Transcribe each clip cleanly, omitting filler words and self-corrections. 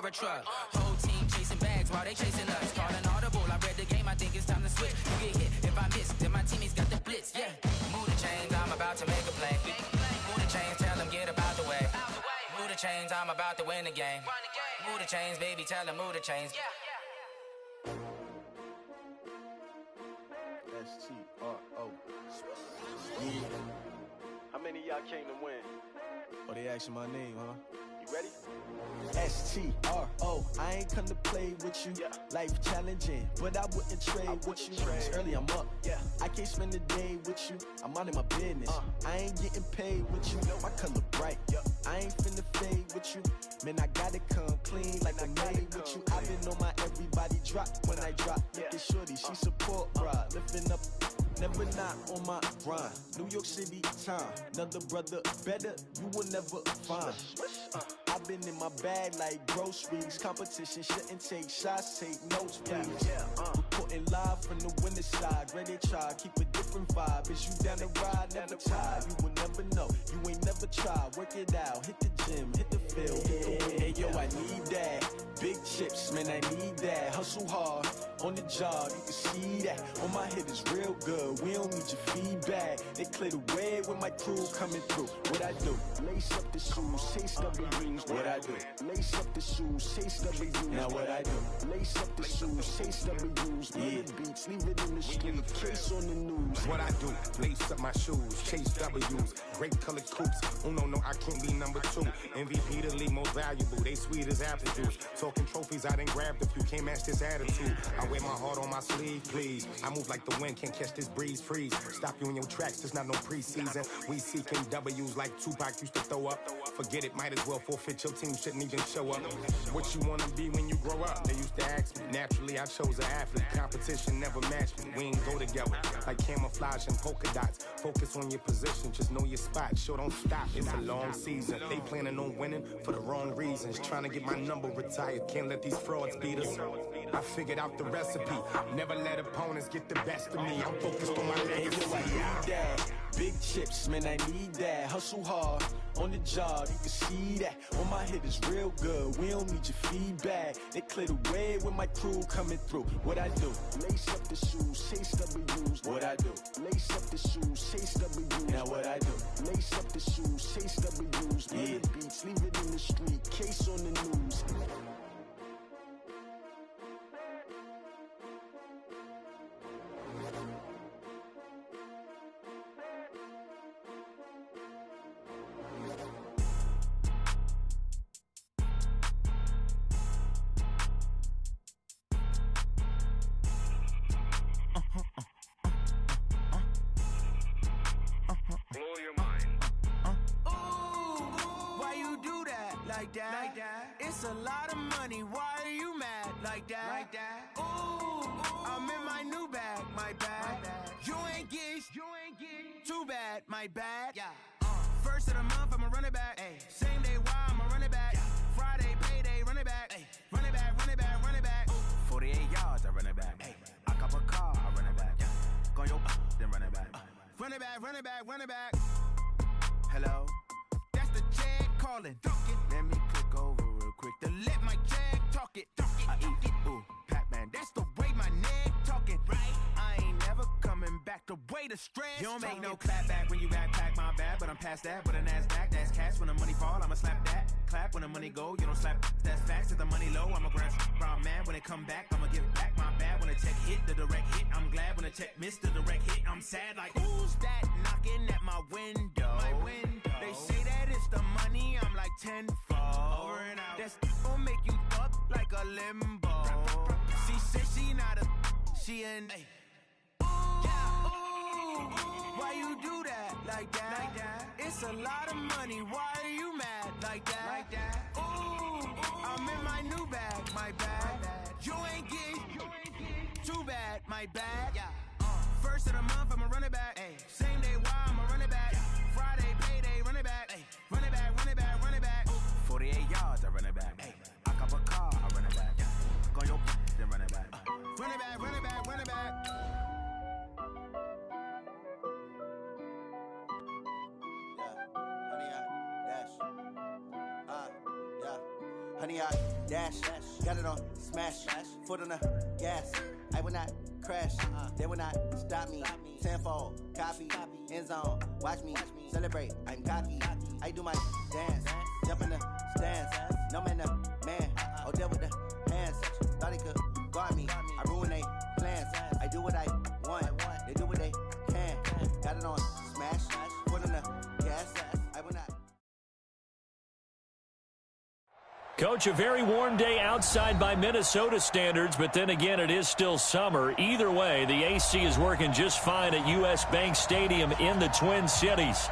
a truck. Whole team chasing bags while they chasing us. Calling audible, I read the game, I think it's time to switch. You get hit if I miss, then my teammates got the blitz, yeah. Move the chains, I'm about to make a play. Move the chains, tell them get about the way. Move the chains, I'm about to win the game. Move the chains, baby, tell them move the chains. S-T-R-O. Yeah. How many of y'all came to win? Oh, they asking my name, huh? You ready? S-T-R-O. I ain't come to play with you. Life challenging, but I wouldn't trade with you. It's early, I'm up. I can't spend the day with you. I'm minding my business. I ain't getting paid with you. My color bright. I ain't finna fade with you. Man, I gotta come clean like I made with you. I've been on my everybody drop when I drop. Look at shorty, she support ride. Lifting up, never not on my grind. New York City time. Another brother better, you will never find. I've been in my bag like groceries. Competition shouldn't take shots, take notes, please. Reporting live from the winter side. Ready to try, keep a different vibe. Is you down the ride, never tired. You will never know, you ain't never tried. Work it out, hit the gym, hit the field, hit the wind. Hey yo, I need that. Big chips, man, I need that. Hustle hard, on the job, you can see that. On my head is real good, we don't need your feedback. They clear the way with my crew coming through. What I do? Lace up the shoes, chase W's. What I do? Lace up the shoes, chase W's. Now what I do? Lace up the shoes, chase W's. Murder beats, leave it in the street, case on the news. What I do? Lace up my shoes, chase W's. Great colored coops. Oh no, I can't be number 2. MVP the league most valuable. They sweet as apple juice. Talking trophies, I done grabbed a few. Can't match this attitude. I wear my heart on my sleeve, please. I move like the wind, can't catch this breeze, freeze. Stop you in your tracks, there's not no preseason. We seeking W's like Tupac used to throw up. Forget it, might as well forfeit. Your team shouldn't even show up. What you wanna be when you grow up? They used to ask me. Naturally, I chose an athlete. Competition never matched me. We ain't go together like camouflage and polka dots. Focus on your position, just know your spot. Sure, don't stop. It's a long season. They planning on winning for the wrong reasons. Trying to get my number retired. Can't let these frauds beat us. I figured out the recipe. Never let opponents get the best of me. I'm focused on my legacy. I need that. Big chips, man, I need that. Hustle hard, on the job, you can see that. On my head is real good, we don't need your feedback. They clear the way with my crew coming through. What I do? Lace up the shoes, chase W's. What I do? Lace up the shoes, chase W's. Now what I do? Lace up the shoes, chase W's. Murder beats, leave it in the street, case on the news. It's a lot of money, why are you mad like that? Ooh, I'm in my new bag, my bad. You ain't get too bad, my bad. First of the month, I'ma run it back. Same day, why I'ma run it back. Friday, payday, run it back. Run it back, run it back, run it back. 48 yards, I run it back. I cop a car, I run it back. Go your then run it back. Run it back, run it back, run it back. Hello? That's the check calling. Let me click over real quick to let my check talk it. I eat it, ooh, Pac-Man, that's the way my neck talking. Right? I ain't never coming back the way the stress. You don't make no clap back when you backpack, my bad, but I'm past that. But a NASDAQ, that's cash. When the money fall, I'ma slap that. Clap when the money go, you don't slap. That's facts. If the money low, I'ma grab brown man. When it come back, I'ma give back my bad. When the check hit, the direct hit, I'm glad. When the check missed the direct hit, I'm sad. Like, who's that knocking at my window? My window. They say that it's the money, I'm like tenfold. Over and out. That's gon' make you up like a limbo. She said she not a, she an. Why you do that like that? It's a lot of money, why are you mad like that? Ooh, I'm in my new bag, my bad. You ain't get too bad, my bad. First of the month, I'ma run it back. Same day, why I'ma run it back. Friday, payday, run it back. Run it back, run it back, run it back. 48 yards, I run it back. I cop a car, I run it back. Go your then run it back. Run it back, run it back, run it back. Honey, I dash, got it on smash, foot on the gas. I will not crash, they will not stop me. Tenfold, copy, end zone, watch me celebrate. I'm cocky, I do my dance, jump in the stands. No man, man, oh deal with the hands. Thought he could guard me, I ruin they plans. I do what I want, they do what they can. Got it on smash, foot on the gas. I will not. Coach, a very warm day outside by Minnesota standards, but then again, it is still summer. Either way, the AC is working just fine at U.S. Bank Stadium in the Twin Cities.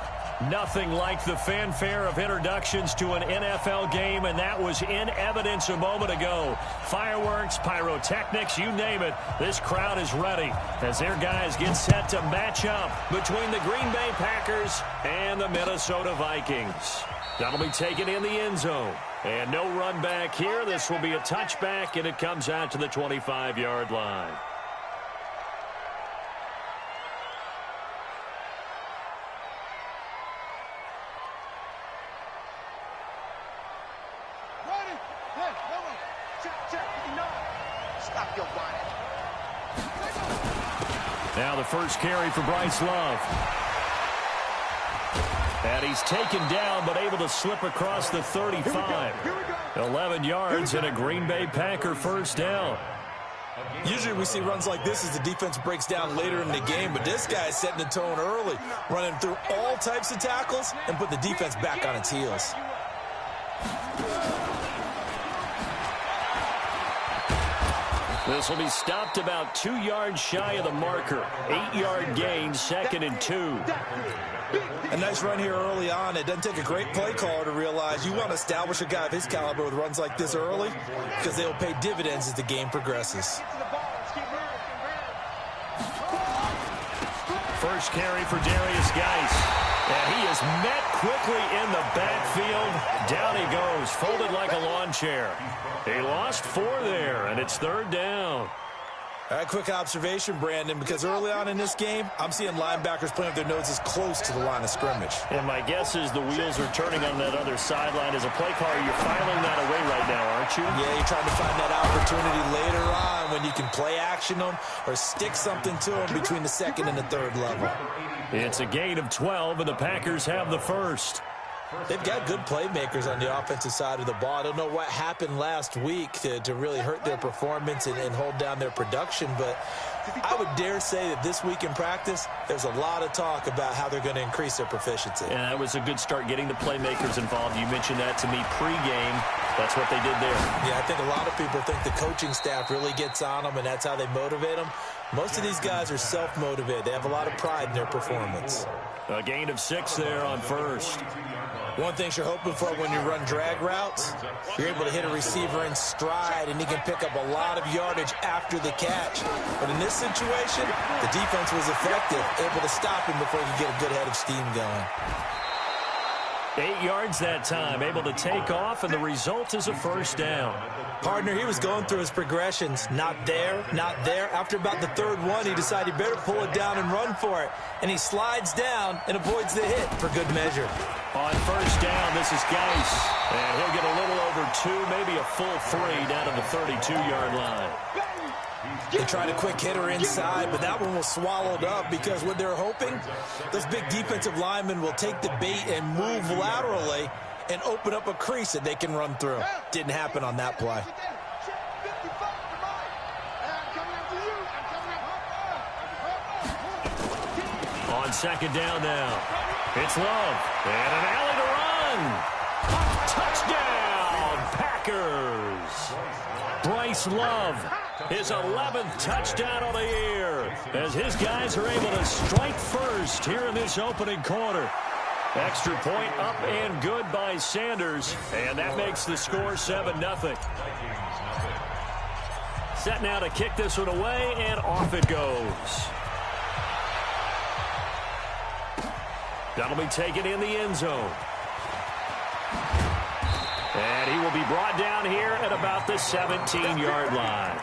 Nothing like the fanfare of introductions to an NFL game, and that was in evidence a moment ago. Fireworks, pyrotechnics, you name it. This crowd is ready as their guys get set to match up between the Green Bay Packers and the Minnesota Vikings. That'll be taken in the end zone. And no run back here. This will be a touchback, and it comes out to the 25-yard line. Now the first carry for Bryce Love. And he's taken down, but able to slip across the 35. 11 yards and a Green Bay Packer first down. Usually we see runs like this as the defense breaks down later in the game, but this guy is setting the tone early, running through all types of tackles and put the defense back on its heels. This will be stopped about 2 yards shy of the marker. 8-yard gain, 2nd and 2. A nice run here early on. It doesn't take a great play caller to realize you want to establish a guy of his caliber with runs like this early because they'll pay dividends as the game progresses. First carry for Darius Geis. And he is met quickly in the backfield. Down he goes, folded like a lawn chair. He lost 4 there, and it's 3rd down. A quick observation, Brandon, because early on in this game, I'm seeing linebackers playing with their noses close to the line of scrimmage. And my guess is the wheels are turning on that other sideline. As a play caller, you're filing that away right now, aren't you? Yeah, you're trying to find that opportunity later on when you can play action them or stick something to them between the 2nd and the 3rd level. It's a gain of 12, and the Packers have the first. They've got good playmakers on the offensive side of the ball. I don't know what happened last week to really hurt their performance and hold down their production, but I would dare say that this week in practice, there's a lot of talk about how they're going to increase their proficiency. Yeah, that was a good start getting the playmakers involved. You mentioned that to me pregame. That's what they did there. Yeah, I think a lot of people think the coaching staff really gets on them, and that's how they motivate them. Most of these guys are self-motivated. They have a lot of pride in their performance. A gain of 6 there on first. One thing you're hoping for when you run drag routes, you're able to hit a receiver in stride, and he can pick up a lot of yardage after the catch. But in this situation, the defense was effective, able to stop him before he could get a good head of steam going. 8 yards that time, able to take off, and the result is a first down. Partner, he was going through his progressions. Not there, not there. After about the 3rd one, he decided he better pull it down and run for it. And he slides down and avoids the hit for good measure. On first down, this is Geis. And he'll get a little over 2, maybe a full 3 down to the 32-yard line. They tried a quick hitter inside, but that one was swallowed up because what they're hoping, those big defensive linemen will take the bait and move laterally and open up a crease that they can run through. Didn't happen on that play. On 2nd down now, it's Love. And an alley to run. Touchdown, Packers. Bryce Love, his 11th touchdown of the year, as his guys are able to strike first here in this opening quarter. Extra point up and good by Sanders, and that makes the score 7-0. Set now to kick this one away, and off it goes. That'll be taken in the end zone. And he will be brought down here at about the 17-yard line.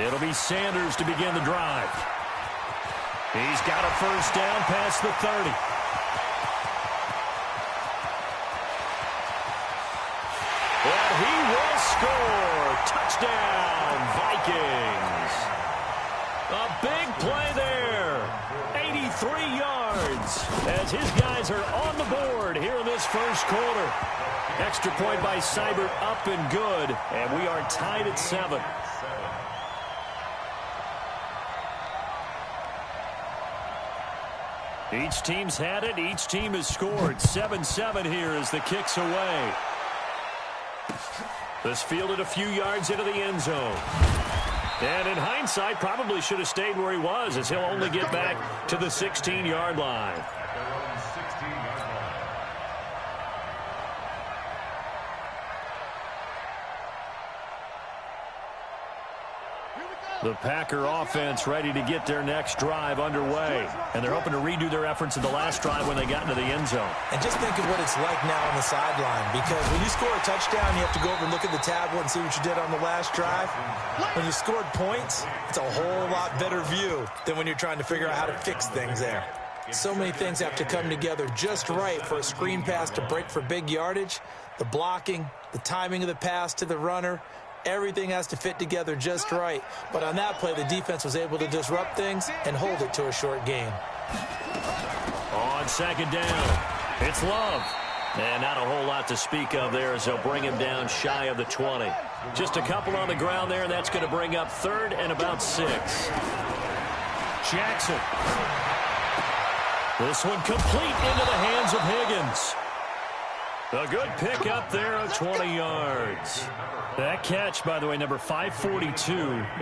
It'll be Sanders to begin the drive. He's got a first down past the 30. And he will score. Touchdown, Vikings. A big play there. 83 yards as his guys are on the board here in this first quarter. Extra point by Seibert, up and good. And we are tied at 7. Each team's had it. Each team has scored. 7-7 here as the kick's away. This fielded a few yards into the end zone. And in hindsight, probably should have stayed where he was, as he'll only get back to the 16-yard line. The Packer offense ready to get their next drive underway. And they're hoping to redo their efforts in the last drive when they got into the end zone. And just think of what it's like now on the sideline. Because when you score a touchdown, you have to go over and look at the tablet and see what you did on the last drive. When you scored points, it's a whole lot better view than when you're trying to figure out how to fix things there. So many things have to come together just right for a screen pass to break for big yardage. The blocking, the timing of the pass to the runner, everything has to fit together just right. But on that play, the defense was able to disrupt things and hold it to a short gain. On second down, it's Love. And not a whole lot to speak of there as they'll bring him down shy of the 20. Just a couple on the ground there, and that's going to bring up 3rd and about 6. Jackson. This one complete into the hands of Higgins. A good pick up there of 20 yards. That catch, by the way, number 542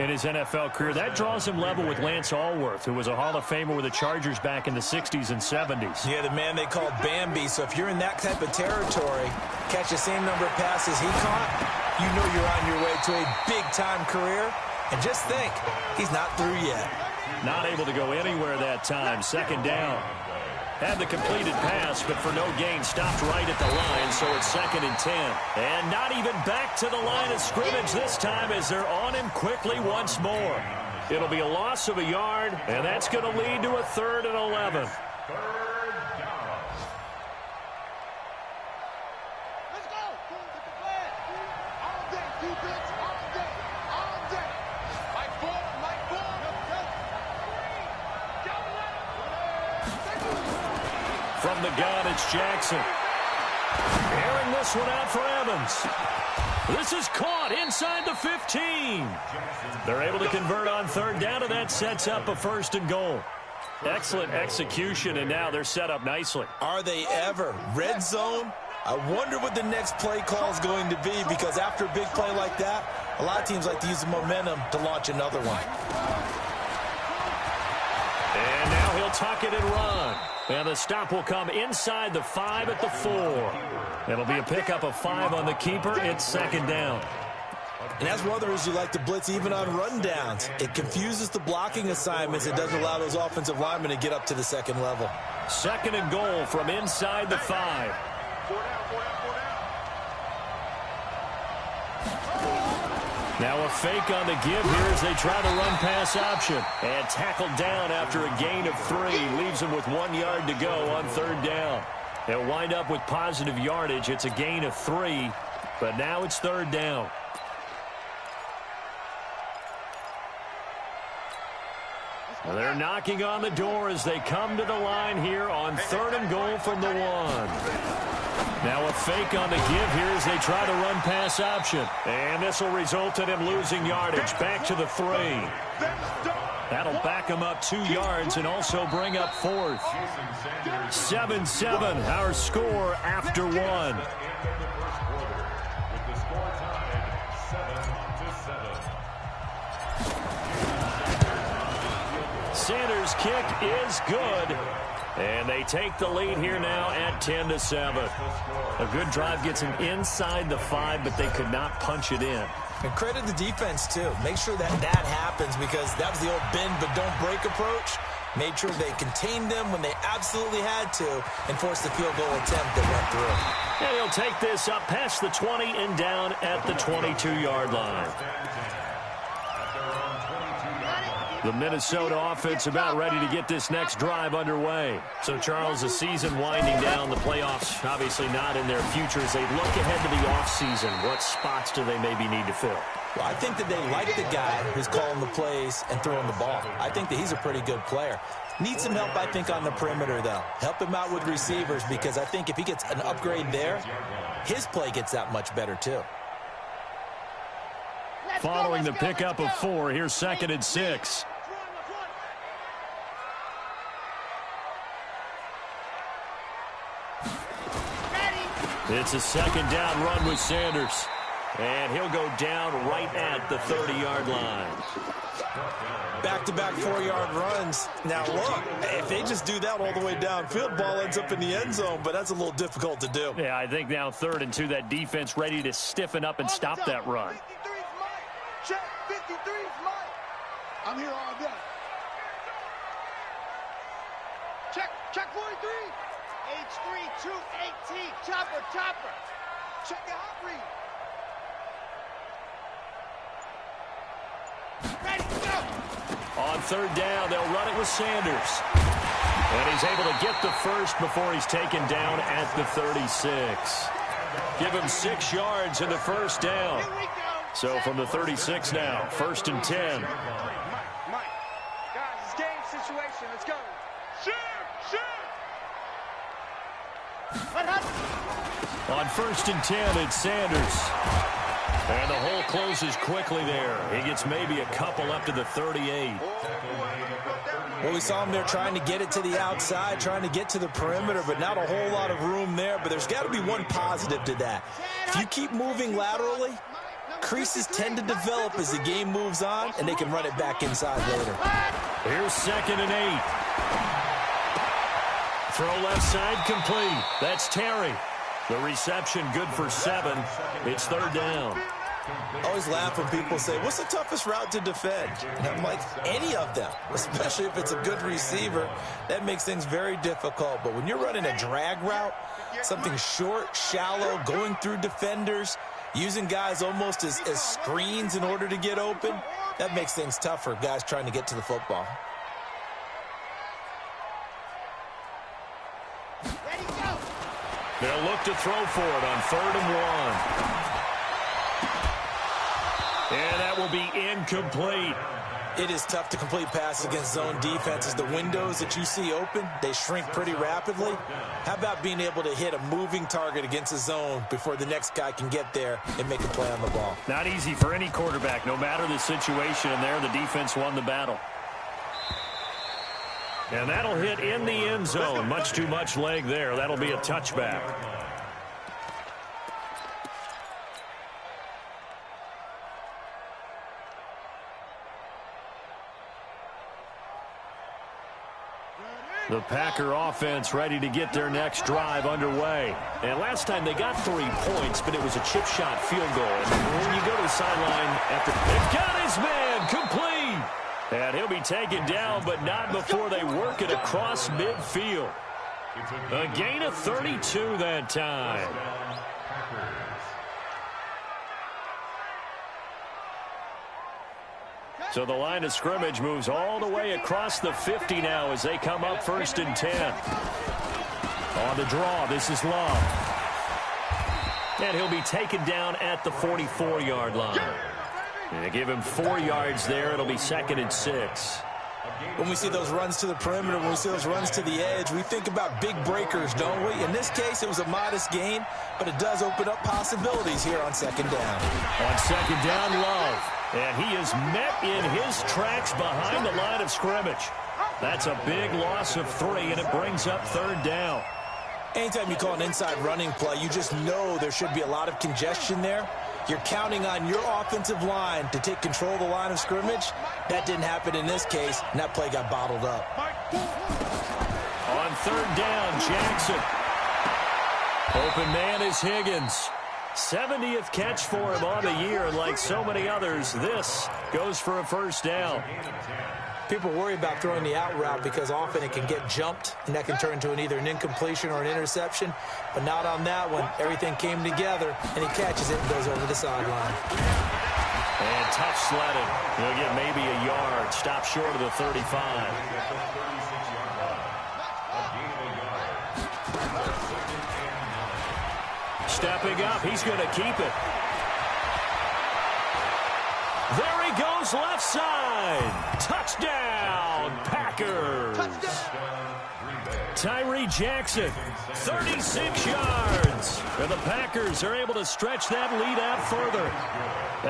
in his NFL career. That draws him level with Lance Allworth, who was a Hall of Famer with the Chargers back in the 60s and 70s. Yeah, the man they called Bambi. So if you're in that type of territory, catch the same number of passes he caught, you know you're on your way to a big-time career. And just think, he's not through yet. Not able to go anywhere that time. Second down. Had the completed pass, but for no gain, stopped right at the line, so it's 2nd and 10. And not even back to the line of scrimmage this time as they're on him quickly once more. It'll be a loss of a yard, and that's going to lead to a 3rd and 11. From the gun, it's Jackson. Airing this one out for Evans. This is caught inside the 15. They're able to convert on 3rd down, and that sets up a 1st and goal. Excellent execution, and now they're set up nicely. Are they ever? Red zone? I wonder what the next play call is going to be, because after a big play like that, a lot of teams like to use the momentum to launch another one. And now he'll tuck it and run. And the stop will come inside the 5 at the 4. It'll be a pickup of 5 on the keeper. It's 2nd down. And that's one of the reasons you like to blitz even on rundowns. It confuses the blocking assignments. It doesn't allow those offensive linemen to get up to the 2nd level. 2nd and goal from inside the 5. Now a fake on the give here as they try the run-pass option. And tackled down after a gain of 3. Leaves them with 1 yard to go on 3rd down. They'll wind up with positive yardage. It's a gain of 3, but now it's 3rd down. Well, they're knocking on the door as they come to the line here on 3rd and goal from the 1. Now a fake on the give here as they try the run-pass option. And this will result in him losing yardage. Back to the 3. That'll back him up 2 yards and also bring up 4th. 7-7, our score after 1. Sanders' kick is good. And they take the lead here now at 10-7. A good drive gets them inside the 5, but they could not punch it in. And credit the defense, too. Make sure that happens, because that was the old bend but don't break approach. Made sure they contained them when they absolutely had to and forced the field goal attempt that went through. And he'll take this up past the 20 and down at the 22-yard line. The Minnesota offense about ready to get this next drive underway. So, Charles, the season winding down, the playoffs obviously not in their future. As they look ahead to the offseason, what spots do they maybe need to fill? Well, I think that they like the guy who's calling the plays and throwing the ball. I think that he's a pretty good player. Needs some help, I think, on the perimeter, though. Help him out with receivers, because I think if he gets an upgrade there, his play gets that much better, too. Following the pickup of 4, here's 2nd and 6. It's a second down run with Sanders. And he'll go down right at the 30-yard line. Back-to-back 4-yard runs. Now, look, if they just do that all the way downfield, ball ends up in the end zone, but that's a little difficult to do. Yeah, I think now 3rd and 2, that defense ready to stiffen up and stop that run. 53's mine. Check, 53's mine. I'm here all day. Check 43. H3, 218. Chopper. Check the hot read. Ready, go! On 3rd down, they'll run it with Sanders. And he's able to get the first before he's taken down at the 36. Give him 6 yards in the first down. So from the 36 now, 1st and 10. Mike. Guys, it's game situation. Let's go. Shoot! On 1st and 10, it's Sanders. And the hole closes quickly there. He gets maybe a couple up to the 38. Well, we saw him there trying to get it to the outside, trying to get to the perimeter, but not a whole lot of room there. But there's got to be one positive to that. If you keep moving laterally, creases tend to develop as the game moves on, and they can run it back inside later. Here's 2nd and 8. Throw left side complete. That's Terry. The reception good for 7. It's 3rd down. I always laugh when people say, what's the toughest route to defend? And I'm like, any of them, especially if it's a good receiver. That makes things very difficult. But when you're running a drag route, something short, shallow, going through defenders, using guys almost as screens in order to get open, that makes things tough for guys trying to get to the football. They'll look to throw for it on 3rd and 1. And that will be incomplete. It is tough to complete passes against zone defenses. The windows that you see open, they shrink pretty rapidly. How about being able to hit a moving target against a zone before the next guy can get there and make a play on the ball? Not easy for any quarterback, no matter the situation. And there, the defense won the battle. And that'll hit in the end zone. Much too much leg there. That'll be a touchback. The Packer offense ready to get their next drive underway. And last time they got 3 points, but it was a chip shot field goal. And when you go to the sideline after, they've got his man complete. And he'll be taken down, but not before they work it across midfield. A gain of 32 that time. So the line of scrimmage moves all the way across the 50 now as they come up 1st and 10. On the draw, this is Love. And he'll be taken down at the 44-yard line. And they give him 4 yards there. It'll be 2nd and 6. When we see those runs to the perimeter, when we see those runs to the edge, we think about big breakers, don't we? In this case, it was a modest gain, but it does open up possibilities here on 2nd down. On 2nd down, Love. And he is met in his tracks behind the line of scrimmage. That's a big loss of 3, and it brings up 3rd down. Anytime you call an inside running play, you just know there should be a lot of congestion there. You're counting on your offensive line to take control of the line of scrimmage. That didn't happen in this case, and that play got bottled up. On 3rd down, Jackson. Open man is Higgins. 70th catch for him on the year, and like so many others, this goes for a 1st down. People worry about throwing the out route because often it can get jumped, and that can turn into either an incompletion or an interception. But not on that one. Everything came together, and he catches it and goes over the sideline. And tough sledding. He'll get maybe a yard. Stop short of the 35. Stepping up, he's going to keep it. There he goes, left side. Touchdown, Packers. Tyree Jackson, 36 yards. And the Packers are able to stretch that lead out further.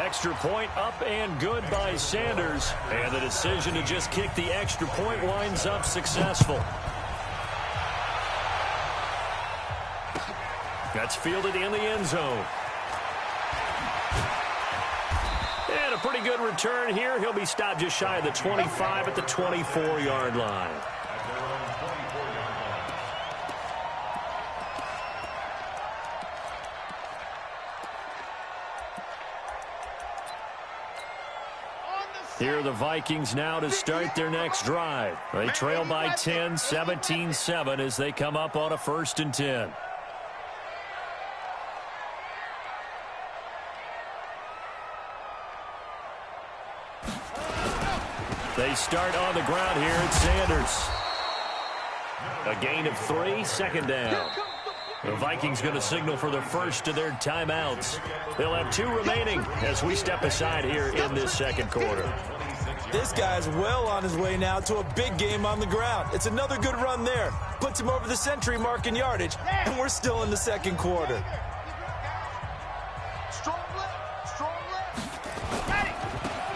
Extra point up and good by Sanders. And the decision to just kick the extra point winds up successful. That's fielded in the end zone. And a pretty good return here. He'll be stopped just shy of the 25 at the 24-yard line. Here are the Vikings now to start their next drive. They trail by 10, 17-7 as they come up on a 1st and 10. They start on the ground here at Sanders. A gain of 3, 2nd down. The Vikings going to signal for the first of their timeouts. They'll have 2 remaining as we step aside here in this 2nd quarter. This guy's well on his way now to a big game on the ground. It's another good run there. Puts him over the century mark in yardage, and we're still in the 2nd quarter.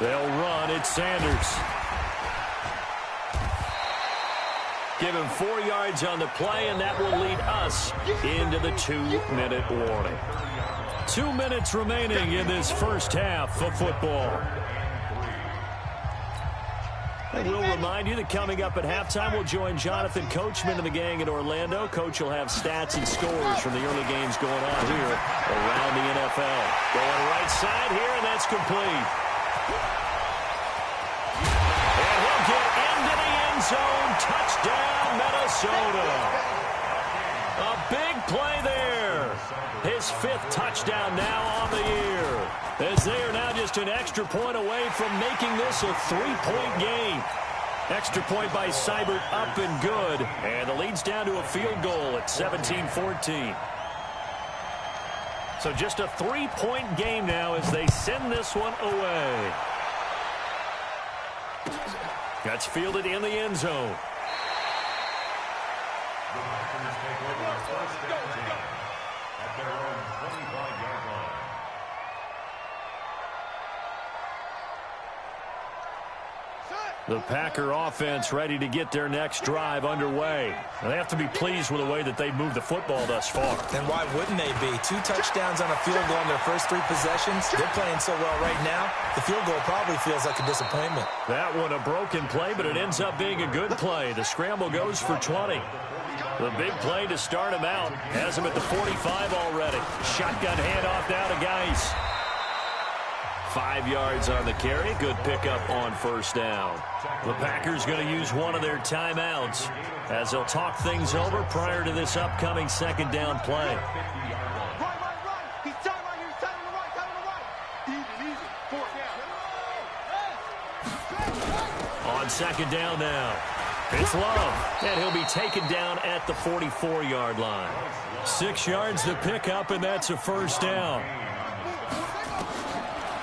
They'll run at Sanders. Give him 4 yards on the play, and that will lead us into the 2-minute warning. 2 minutes remaining in this first half of football. And we'll remind you that coming up at halftime, we'll join Jonathan Coachman and the gang in Orlando. Coach will have stats and scores from the early games going on here around the NFL. Going right side here, and that's complete. And he'll get into the end zone. Touchdown, Minnesota. A big play there. His 5th touchdown now on the year. As they are now just an extra point away from making this a 3-point game. Extra point by Seibert up and good. And the lead's down to a field goal at 17-14. So just a 3-point game now as they send this one away. That's fielded in the end zone. The Packer offense ready to get their next drive underway. They have to be pleased with the way that they've moved the football thus far. And why wouldn't they be? 2 touchdowns on a field goal in their first 3 possessions. They're playing so well right now, the field goal probably feels like a disappointment. That one a broken play, but it ends up being a good play. The scramble goes for 20. The big play to start him out. Has him at the 45 already. Shotgun handoff now to Geis. 5 yards on the carry. Good pickup on 1st down. The Packers going to use one of their timeouts as they'll talk things over prior to this upcoming 2nd down play. On 2nd down now. It's Love, and he'll be taken down at the 44-yard line. 6 yards to pick up, and that's a 1st down.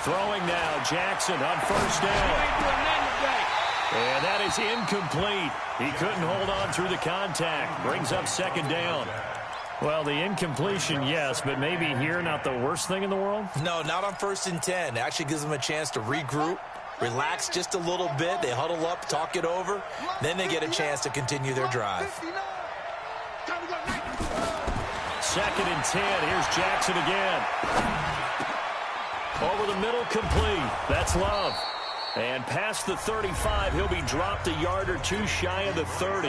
Throwing now, Jackson on 1st down. And that is incomplete. He couldn't hold on through the contact. Brings up 2nd down. Well, the incompletion, yes, but maybe here not the worst thing in the world? No, not on 1st and 10. It actually gives them a chance to regroup, relax just a little bit. They huddle up, talk it over. Then they get a chance to continue their drive. 2nd and 10. Here's Jackson again. Over the middle, complete. That's Love. And past the 35, he'll be dropped a yard or 2 shy of the 30.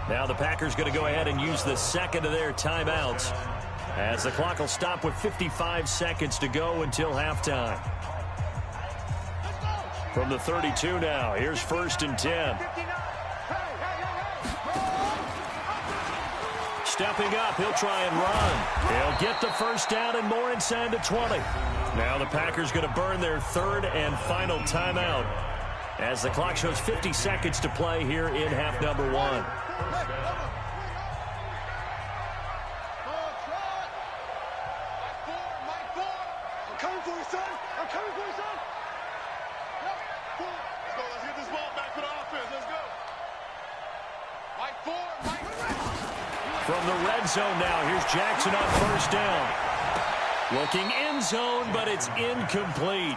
Now the Packers going to go ahead and use the 2nd of their timeouts as the clock will stop with 55 seconds to go until halftime. From the 32 now, here's 1st and 10. Stepping up, he'll try and run. He'll get the first down and more inside the 20. Now the Packers going to burn their 3rd and final timeout as the clock shows 50 seconds to play here in half number 1. From the red zone now, here's Jackson on 1st down. Looking end zone, but it's incomplete.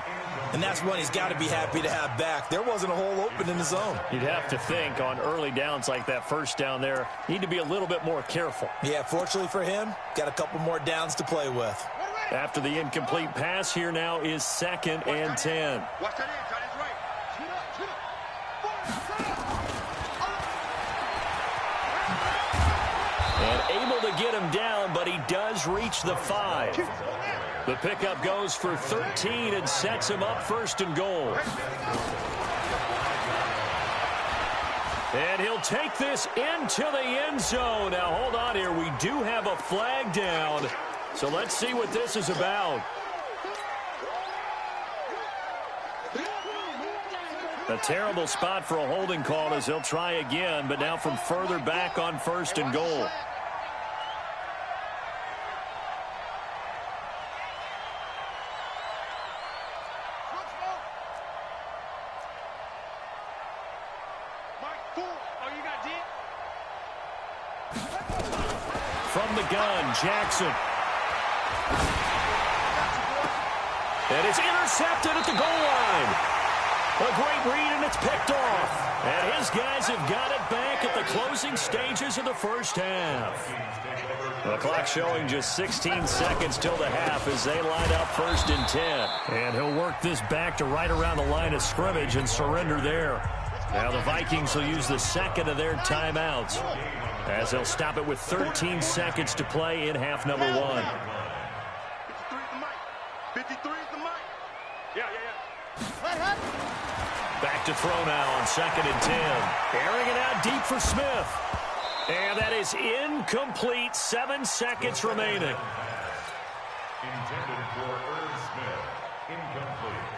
And that's one he's got to be happy to have back. There wasn't a hole open in the zone. You'd have to think on early downs like that 1st down there, need to be a little bit more careful. Yeah, fortunately for him, got a couple more downs to play with. After the incomplete pass, here now is 2nd and 10. Watch that in, tight end's right. And able to get him down, but he does reach the 5. The pickup goes for 13 and sets him up 1st and goal. And he'll take this into the end zone. Now, hold on here. We do have a flag down. So let's see what this is about. A terrible spot for a holding call as he'll try again, but now from further back on 1st and goal. From the gun, Jackson. And it's intercepted at the goal line. A great read, and it's picked off. And his guys have got it back at the closing stages of the 1st half. The clock showing just 16 seconds till the half as they line up 1st and 10. And he'll work this back to right around the line of scrimmage and surrender there. Now the Vikings will use the 2nd of their timeouts as they'll stop it with 13 seconds to play in half number 1. 53 is the mic. 53 is the mic. Yeah. Back to throw now on 2nd and 10. Airing it out deep for Smith. And that is incomplete. 7 seconds remaining. Intended for Irv Smith. Incomplete.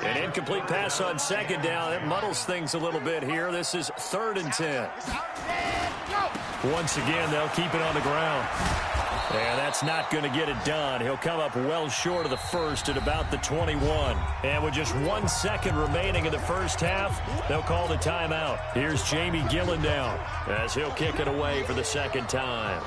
An incomplete pass on 2nd down. It muddles things a little bit here. This is 3rd and 10. Once again, they'll keep it on the ground. And that's not going to get it done. He'll come up well short of the 1st at about the 21. And with just 1 second remaining in the 1st half, they'll call the timeout. Here's Jamie Gillen down as he'll kick it away for the 2nd time.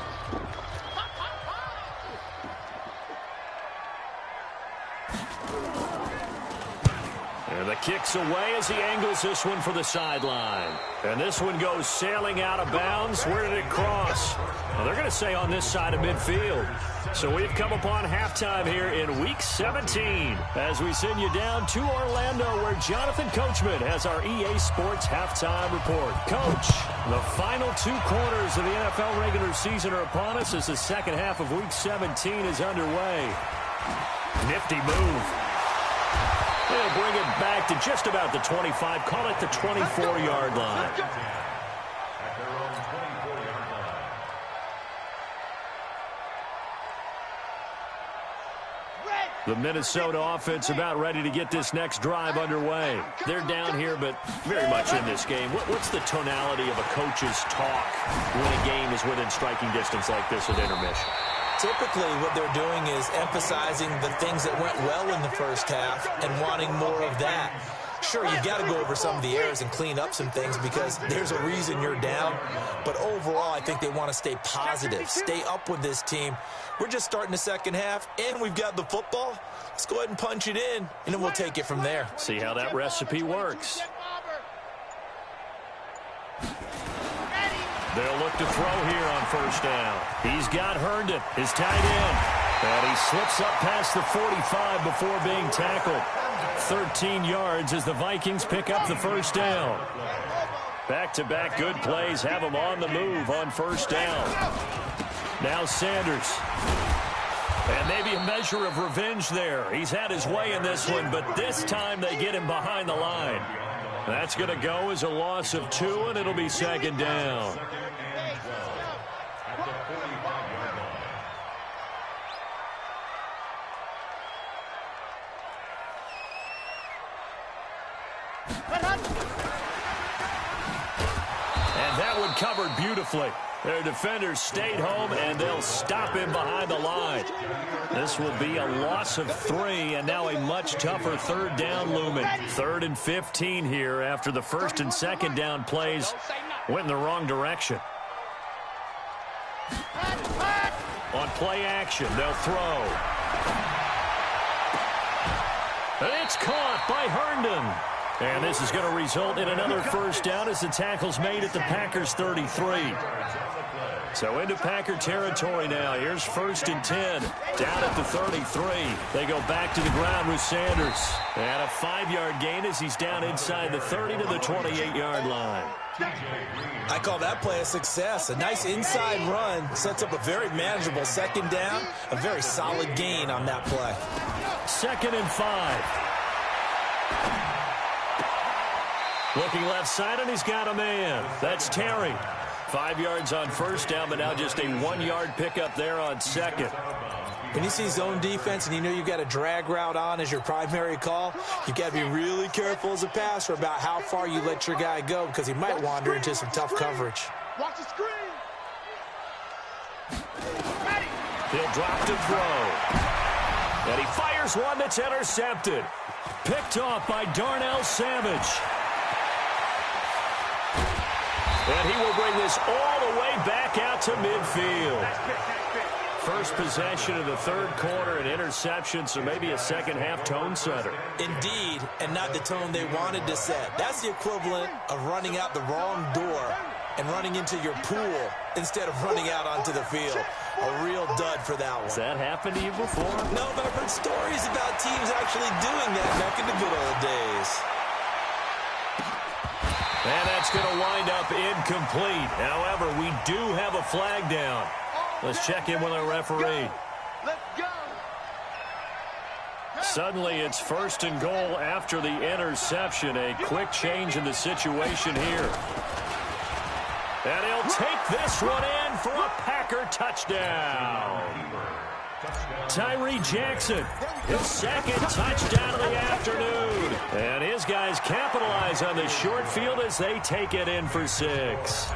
And the kick's away as he angles this one for the sideline. And this one goes sailing out of bounds. Where did it cross? Well, they're going to say on this side of midfield. So we've come upon halftime here in Week 17 as we send you down to Orlando where Jonathan Coachman has our EA Sports Halftime Report. Coach, the final 2 quarters of the NFL regular season are upon us as the 2nd half of Week 17 is underway. Nifty move. They'll bring it back to just about the 25. Call it the 24-yard line. At their own 24-yard line. The Minnesota offense about ready to get this next drive underway. They're down here, but very much in this game. What's the tonality of a coach's talk when a game is within striking distance like this at intermission? Typically, what they're doing is emphasizing the things that went well in the 1st half and wanting more of that. Sure, you've got to go over some of the errors and clean up some things because there's a reason you're down. But overall, I think they want to stay positive, stay up with this team. We're just starting the 2nd half, and we've got the football. Let's go ahead and punch it in, and then we'll take it from there. See how that recipe works. They'll look to throw here on 1st down. He's got Herndon, his tight end. And he slips up past the 45 before being tackled. 13 yards as the Vikings pick up the 1st down. Back-to-back good plays have them on the move on 1st down. Now Sanders. And maybe a measure of revenge there. He's had his way in this one, but this time they get him behind the line. That's going to go as a loss of 2, and it'll be second down. And that one covered beautifully. Their defenders stayed home, and they'll stop him behind the line. This will be a loss of 3, and now a much tougher third down looming. 3rd and 15 here after the first and second down plays went in the wrong direction. On play action, they'll throw. It's caught by Herndon. And this is going to result in another first down as the tackle's made at the Packers' 33. So into Packer territory now. Here's 1st and 10. Down at the 33. They go back to the ground with Sanders. And a 5-yard gain as he's down inside the 30 to the 28-yard line. I call that play a success. A nice inside run sets up a very manageable second down. A very solid gain on that play. 2nd and 5. Looking left side, and he's got a man. That's Terry. 5 yards on first down, but now just a 1-yard pickup there on second. When you see zone defense and you know you've got a drag route on as your primary call, you've got to be really careful as a passer about how far you let your guy go because he might wander into some tough coverage. Watch the screen. He'll drop to throw. And he fires one that's intercepted. Picked off by Darnell Savage. And he will bring this all the way back out to midfield. First possession of the third quarter, an interception, so maybe a second-half tone setter. Indeed, and not the tone they wanted to set. That's the equivalent of running out the wrong door and running into your pool instead of running out onto the field. A real dud for that one. Has that happened to you before? No, but I've heard stories about teams actually doing that back in the good old days. And that's going to wind up incomplete. However, we do have a flag down. Let's check in with our referee. Let's go. Suddenly, it's 1st and goal after the interception. A quick change in the situation here. And he'll take this one in for a Packer touchdown. Tyree Jackson, his second touchdown of the afternoon. And his guys capitalize on the short field as they take it in for 6.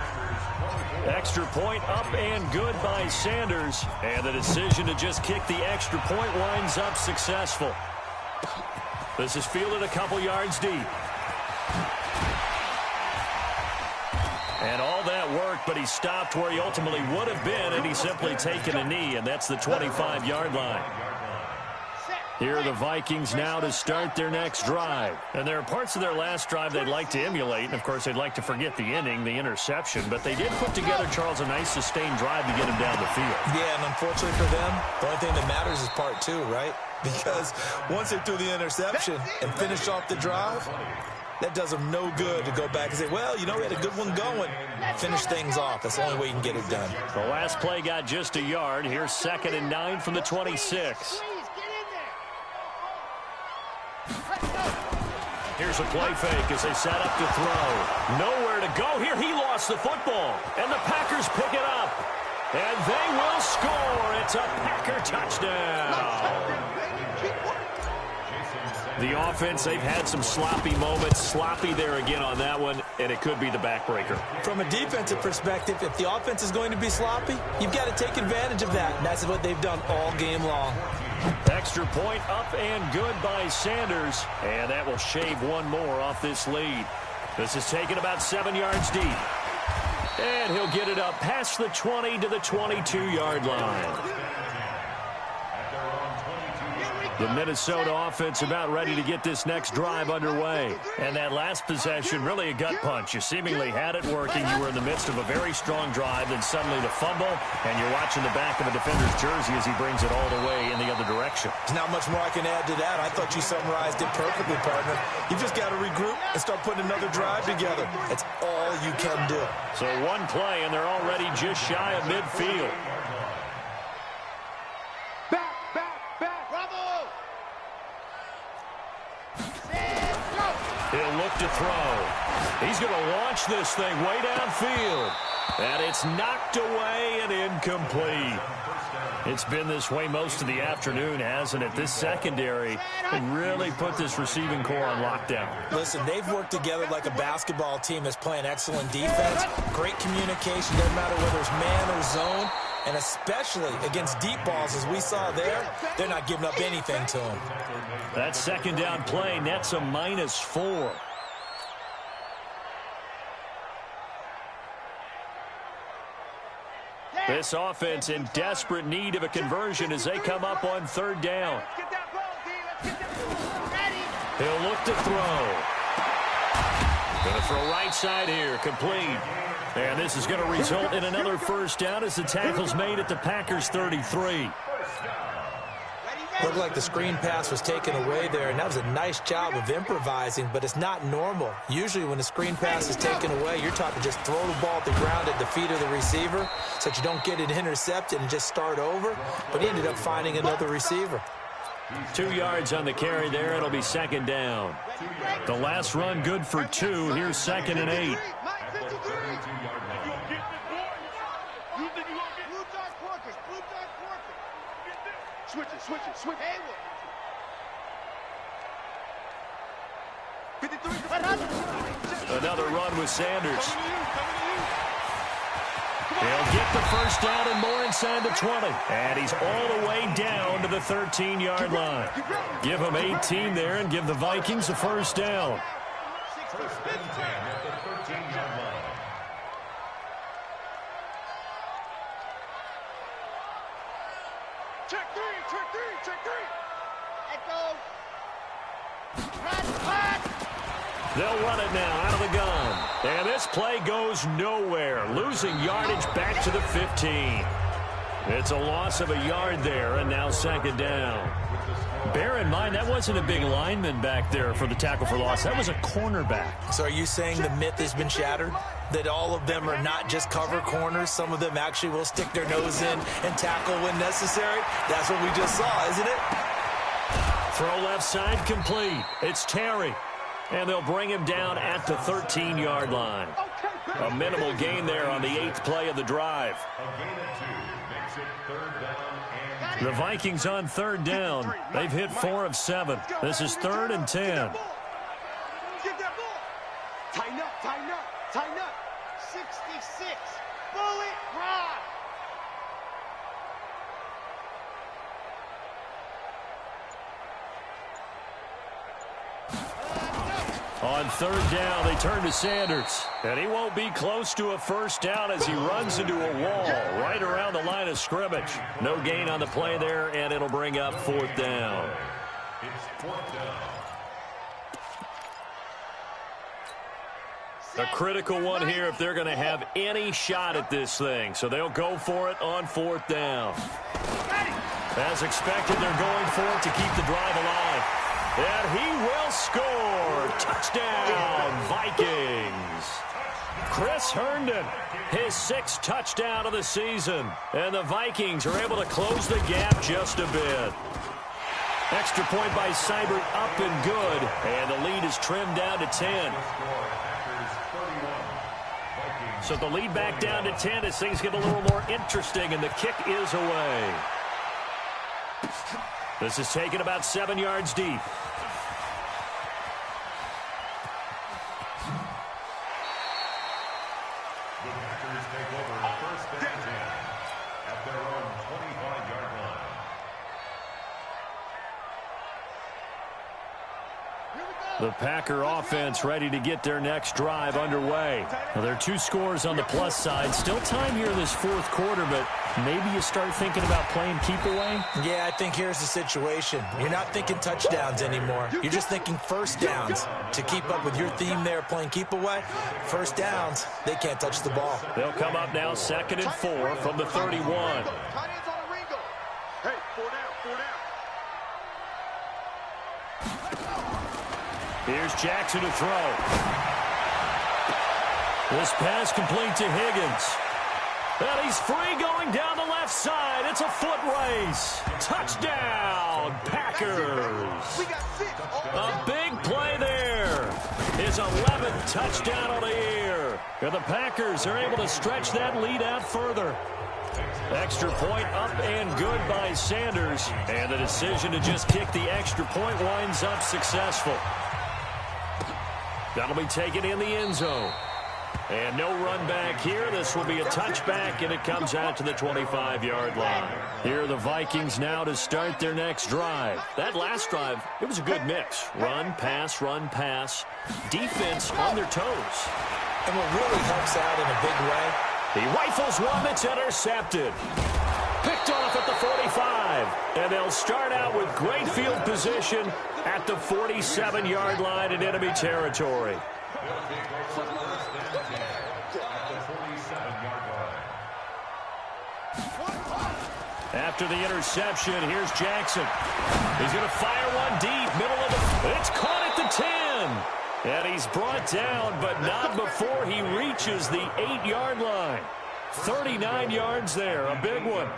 Extra point up and good by Sanders. And the decision to just kick the extra point winds up successful. This is fielded a couple yards deep. And all that worked, but he stopped where he ultimately would have been, and he's simply taken a knee, and that's the 25-yard line. Here are the Vikings now to start their next drive. And there are parts of their last drive they'd like to emulate, and, of course, they'd like to forget the inning, the interception. But they did put together, Charles, a nice sustained drive to get him down the field. Yeah, and unfortunately for them, the only thing that matters is part 2, right? Because once they threw the interception and finished off the drive, that does them no good to go back and say, well, you know, we had a good one going. Finish things off. That's the only way you can get it done. The last play got just a yard. Here's 2nd and 9 from the 26. Here's a play fake as they set up to throw. Nowhere to go here. He lost the football. And the Packers pick it up. And they will score. It's a Packer touchdown. The offense, they've had some sloppy moments. Sloppy there again on that one, and it could be the backbreaker. From a defensive perspective, if the offense is going to be sloppy, you've got to take advantage of that. And that's what they've done all game long. Extra point up and good by Sanders. And that will shave one more off this lead. This is taken about 7 yards deep. And he'll get it up past the 20 to the 22-yard line. The Minnesota offense about ready to get this next drive underway. And that last possession, really a gut punch. You seemingly had it working. You were in the midst of a very strong drive, then suddenly the fumble, and you're watching the back of a defender's jersey as he brings it all the way in the other direction. There's not much more I can add to that. I thought you summarized it perfectly, partner. You've just got to regroup and start putting another drive together. That's all you can do. So one play, and they're already just shy of midfield. to throw. He's going to launch this thing way downfield. And it's knocked away and incomplete. It's been this way most of the afternoon, hasn't it? This secondary really put this receiving core on lockdown. Listen, they've worked together like a basketball team that's playing excellent defense, great communication, doesn't matter whether it's man or zone, and especially against deep balls, as we saw there, they're not giving up anything to them. That second down play nets a -4. This offense in desperate need of a conversion as they come up on third down. He'll look to throw. Going to throw right side here, complete. And this is going to result in another first down as the tackle's made at the Packers' 33. Looked like the screen pass was taken away there, and that was a nice job of improvising, but it's not normal. Usually when the screen pass is taken away, you're taught to just throw the ball at the ground at the feet of the receiver so that you don't get it intercepted and just start over, but he ended up finding another receiver. 2 yards on the carry there. It'll be second down. The last run good for 2. Here's 2nd and 8. Switch it. Another run with Sanders. He'll get the first down and more inside the 20. And he's all the way down to the 13-yard line. Give him 18 there and give the Vikings a first down. First and 10 at the 13-yard line. Check three. They'll run it now out of the gun. And this play goes nowhere. Losing yardage back to the 15. It's a loss of a yard there, and now second down. Bear in mind, that wasn't a big lineman back there for the tackle for loss. That was a cornerback. So are you saying the myth has been shattered? That all of them are not just cover corners? Some of them actually will stick their nose in and tackle when necessary? That's what we just saw, isn't it? Throw left side complete. It's Terry. And they'll bring him down at the 13-yard line. A minimal gain there on the 8th play of the drive. A gain of 2 makes it third down and The Vikings on third down. They've hit 4 of 7. This is 3rd and 10. Get that ball. Tighten up. 66. Bullet ride. On third down, they turn to Sanders. And he won't be close to a first down as he runs into a wall right around the line of scrimmage. No gain on the play there, and it'll bring up 4th down. it's 4th down. A critical one here if they're going to have any shot at this thing. So they'll go for it on 4th down. As expected, they're going for it to keep the drive alive. And he will score. Touchdown, Vikings. Chris Herndon, his 6th touchdown of the season. And the Vikings are able to close the gap just a bit. Extra point by Seibert up and good. And the lead is trimmed down to 10. So the lead back down to 10 as things get a little more interesting, and the kick is away. This is taken about 7 yards deep. The Packers take over first and 10 at their own 25-yard line. The Packer offense ready to get their next drive underway. Now, there are 2 scores on the plus side. Still time here in this 4th quarter, but maybe you start thinking about playing keep away? Yeah, I think here's the situation. You're not thinking touchdowns anymore. You're just thinking first downs. To keep up with your theme there, playing keep away, first downs, they can't touch the ball. They'll come up now 2nd and 4 from the 31. Hey, 4 down. Here's Jackson to throw. This pass complete to Higgins. And he's free going down the left side. It's It's a foot race. Touchdown, Packers. A big play there. His 11th touchdown of the year. And the Packers are able to stretch that lead out further. Extra point up and good by Sanders. And the decision to just kick the extra point winds up successful. That'll be taken in the end zone. And no run back here. This will be a touchback, and it comes out to the 25-yard line. Here are the Vikings now to start their next drive. That last drive, it was a good mix. Run, pass, defense on their toes. And what really helps out in a big way, he rifles one that's intercepted. Picked off at the 45. And they'll start out with great field position at the 47-yard line in enemy territory. After the interception, here's Jackson. He's going to fire one deep, middle of the... It's caught at the 10. And he's brought down, but not before he reaches the 8-yard line. 39 yards there, a big one.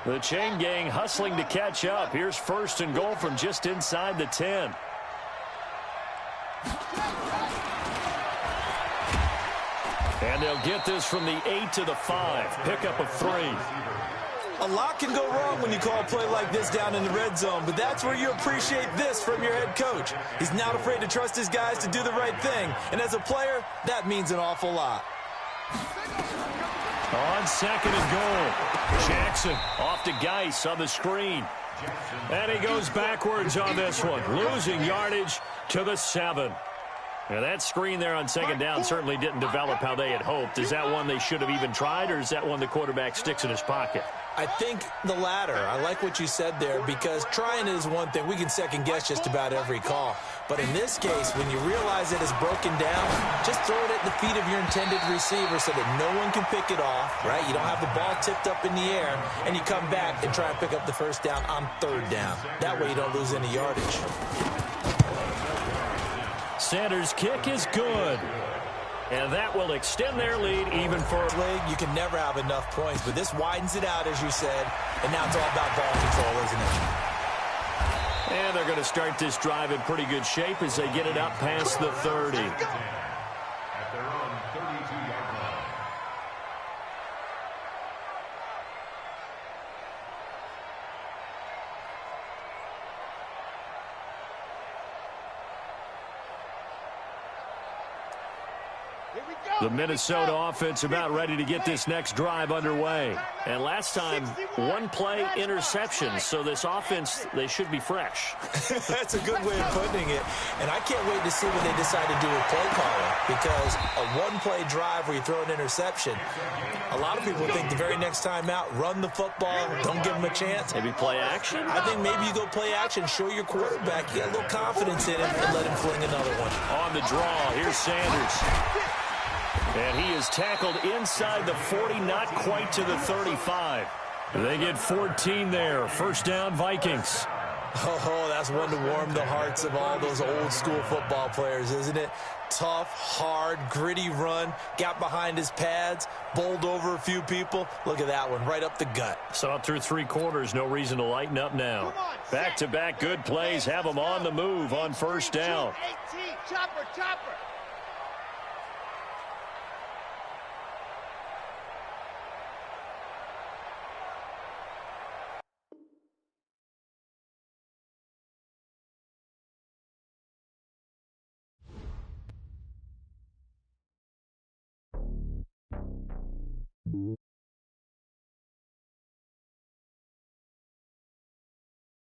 The chain gang hustling to catch up. Here's first and goal from just inside the 10. And they'll get this from the 8 to the 5. Pickup of 3. A lot can go wrong when you call a play like this down in the red zone, but that's where you appreciate this from your head coach. He's not afraid to trust his guys to do the right thing, and as a player, that means an awful lot. On second and goal, Jackson off to Geis on the screen. And he goes backwards on this one, losing yardage to the 7. Now, that screen there on second down certainly didn't develop how they had hoped. Is that one they should have even tried, or is that one the quarterback sticks in his pocket? I think the latter. I like what you said there, because trying is one thing. We can second-guess just about every call. But in this case, when you realize it is broken down, just throw it at the feet of your intended receiver so that no one can pick it off, right? You don't have the ball tipped up in the air, and you come back and try and pick up the first down on third down. That way you don't lose any yardage. Sanders' kick is good. And that will extend their lead even further. You can never have enough points, but this widens it out, as you said, and now it's all about ball control, isn't it? And they're going to start this drive in pretty good shape as they get it up past the 30. At their own 32-yard line. The Minnesota offense about ready to get this next drive underway. And last time, one-play interception. So this offense, they should be fresh. That's a good way of putting it. And I can't wait to see what they decide to do with play calling. Because a one-play drive where you throw an interception, a lot of people think the very next time out, run the football, don't give them a chance. Maybe play action? I think maybe you go play action, show your quarterback you got a little confidence in him, and let him fling another one. On the draw, here's Sanders. And he is tackled inside the 40, not quite to the 35. They get 14 there. First down, Vikings. Oh, that's one to warm the hearts of all those old school football players, isn't it? Tough, hard, gritty run. Got behind his pads, bowled over a few people. Look at that one, right up the gut. Saw through 3 quarters, no reason to lighten up now. Back-to-back good plays have them on the move on first down. 18, chopper.